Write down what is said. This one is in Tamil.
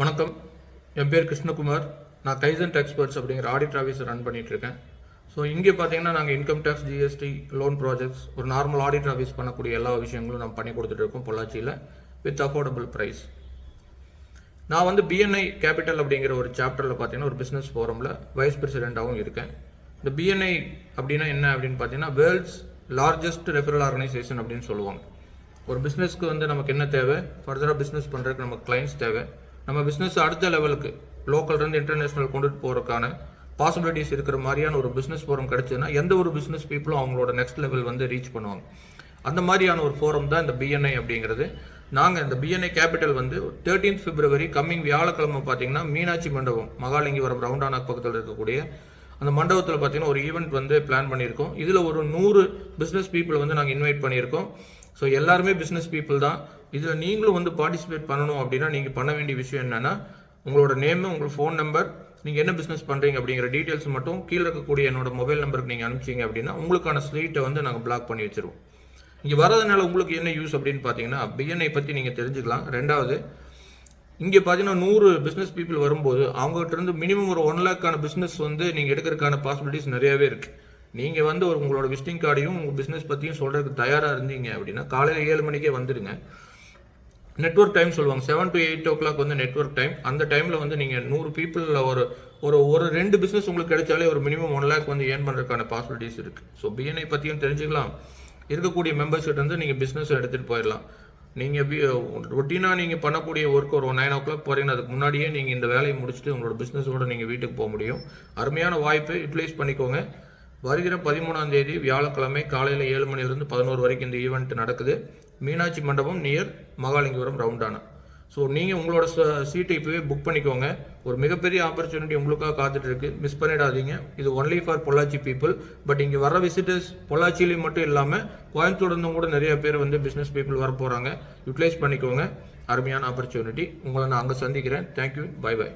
வணக்கம். என் பேர் கிருஷ்ணகுமார். நான் கைசன்ட் எக்ஸ்பர்ட்ஸ் அப்படிங்கிற ஆடிட் ஆஃபீஸ் ரன் பண்ணிகிட்ருக்கேன். ஸோ இங்கே பார்த்தீங்கன்னா நாங்கள் income tax, GST, loan projects, ஒரு நார்மல் ஆடிட் ஆஃபீஸ் பண்ணக்கூடிய எல்லா விஷயங்களும் நம்ம பண்ணி கொடுத்துட்ருக்கோம் பொள்ளாச்சியில் வித் அஃபோர்டபுள் ப்ரைஸ். நான் வந்து பிஎன்ஐ கேபிட்டல் அப்படிங்கிற ஒரு சாப்டரில் பார்த்தீங்கன்னா ஒரு பிஸ்னஸ் ஃபோரமில் வைஸ் பிரசிடெண்ட்டாகவும் இருக்கேன். இந்த பிஎன்ஐ அப்படின்னா என்ன அப்படின்னு பார்த்தீங்கன்னா வேர்ல்ட்ஸ் லார்ஜஸ்ட் ரெஃபரல் ஆர்கனைசேஷன் அப்படின்னு சொல்லுவாங்க. ஒரு பிஸ்னஸ்க்கு வந்து நமக்கு என்ன தேவை, ஃபர்தராக பிஸ்னஸ் பண்ணுறதுக்கு நமக்கு கிளைண்ட்ஸ் தேவை, நம்ம பிஸ்னஸ் அடுத்த லெவலுக்கு லோக்கல்லேருந்து இன்டர்நேஷ்னல் கொண்டுட்டு போகிறதுக்கான பாசிபிலிட்டிஸ் இருக்கிற மாதிரியான ஒரு பிஸ்னஸ் ஃபோரம் கிடச்சதுன்னா எந்த ஒரு பிஸ்னஸ் பீப்புளும் அவங்களோட நெக்ஸ்ட் லெவல் வந்து ரீச் பண்ணுவாங்க. அந்த மாதிரியான ஒரு ஃபோரம் தான் இந்த பிஎன்ஐ அப்படிங்கிறது. நாங்கள் இந்த பிஎன்ஐ கேபிட்டல் வந்து 13th February கம்மிங் வியாழக்கிழமை பார்த்தீங்கன்னா மீனாட்சி மண்டபம் மகாலிங்கிபுரம் ரவுண்டானாக் பக்கத்தில் இருக்கக்கூடிய அந்த மண்டபத்தில் பார்த்தீங்கன்னா ஒரு ஈவெண்ட் வந்து பிளான் பண்ணியிருக்கோம். இதில் ஒரு 100 பிஸ்னஸ் பீப்புள் வந்து நாங்கள் இன்வைட் பண்ணியிருக்கோம். ஸோ எல்லாருமே பிஸ்னஸ் பீப்புள் தான். இதில் நீங்களும் வந்து பார்ட்டிசிபேட் பண்ணணும் அப்படின்னா நீங்கள் பண்ண வேண்டிய விஷயம் என்னென்னா உங்களோட நேமு, உங்கள் ஃபோன் நம்பர், நீங்கள் என்ன பிஸ்னஸ் பண்ணுறீங்க அப்படிங்கிற டீட்டெயில்ஸ் மட்டும் கீழே இருக்கக்கூடிய என்னோட மொபைல் நம்பருக்கு நீங்கள் அனுப்பிச்சிங்க அப்படின்னா உங்களுக்கான ஸ்லீட்டை வந்து நாங்கள் பிளாக் பண்ணி வச்சுருவோம். இங்கே வரதுனால உங்களுக்கு என்ன யூஸ் அப்படின்னு பார்த்தீங்கன்னா பிஎன்ஐ பற்றி நீங்கள் தெரிஞ்சுக்கலாம். ரெண்டாவது, இங்கே பார்த்தீங்கன்னா 100 பிஸ்னஸ் பீப்புள் வரும்போது அவங்ககிட்ட இருந்து மினிமம் ஒரு 1 lakh பிஸ்னஸ் வந்து நீங்கள் எடுக்கிறதுக்கான பாசிபிலிட்டிஸ் நிறையாவே இருக்குது. நீங்கள் வந்து உங்களோட விசிட்டிங் கார்டையும் உங்கள் பிஸ்னஸ் பற்றியும் சொல்கிறதுக்கு தயாராக இருந்தீங்க அப்படின்னா காலையில் 7 மணிக்கே வந்துடுங்க. நெட்வொர்க் டைம் சொல்லுவாங்க, 7 to 8 o'clock வந்து நெட்வொர்க் டைம். அந்த டைமில் வந்து நீங்கள் 100 பீப்புளில் ஒரு 2 பிஸ்னஸ் உங்களுக்கு கிடைச்சாலே ஒரு மினிமம் 1 lakh வந்து ஏர்ன் பண்ணுறதுக்கான பாசிபிலிட்டிஸ் இருக்குது. ஸோ பிஎன்ஐ பற்றியும் தெரிஞ்சுக்கலாம். இருக்கக்கூடிய மெம்பர்ஷிப் வந்து நீங்கள் பிஸ்னஸ் எடுத்துகிட்டு போயிடலாம். நீங்கள் ரொட்டீனாக நீங்கள் பண்ணக்கூடிய ஒர்க் ஒரு 9 o'clock போகிறீங்கன்னா அதுக்கு முன்னாடியே நீங்கள் இந்த வேலையை முடிச்சுட்டு உங்களோட பிஸ்னஸோடு நீங்கள் வீட்டுக்கு போக முடியும். அருமையான வாய்ப்பு, யூட்டிலைஸ் பண்ணிக்கோங்க. வருகிற 13ஆம் தேதி வியாழக்கிழமை காலையில் 7 மணிலேருந்து 11 வரைக்கும் இந்த ஈவெண்ட் நடக்குது. மீனாட்சி மண்டபம் நியர் மகாலிங்கிபுரம் ரவுண்டானா. ஸோ நீங்கள் உங்களோட சீட்டை இப்போவே புக் பண்ணிக்கோங்க. ஒரு மிகப்பெரிய ஆப்பர்ச்சுனிட்டி உங்களுக்காக காத்துட்டு இருக்கு, மிஸ் பண்ணிடாதீங்க. இது only for Pollachi people. But இங்கே வர விசிட்டர்ஸ் பொள்ளாச்சியிலையும் மட்டும் இல்லாமல் கோயம்புத்தூர்லேருந்தும் கூட நிறைய பேர் வந்து பிஸ்னஸ் பீப்புள் வர போகிறாங்க. யூட்டிலைஸ் பண்ணிக்கோங்க. அருமையான ஆப்பர்ச்சுனிட்டி. உங்களை நான் அங்கே சந்திக்கிறேன். தேங்க்யூ. Bye by.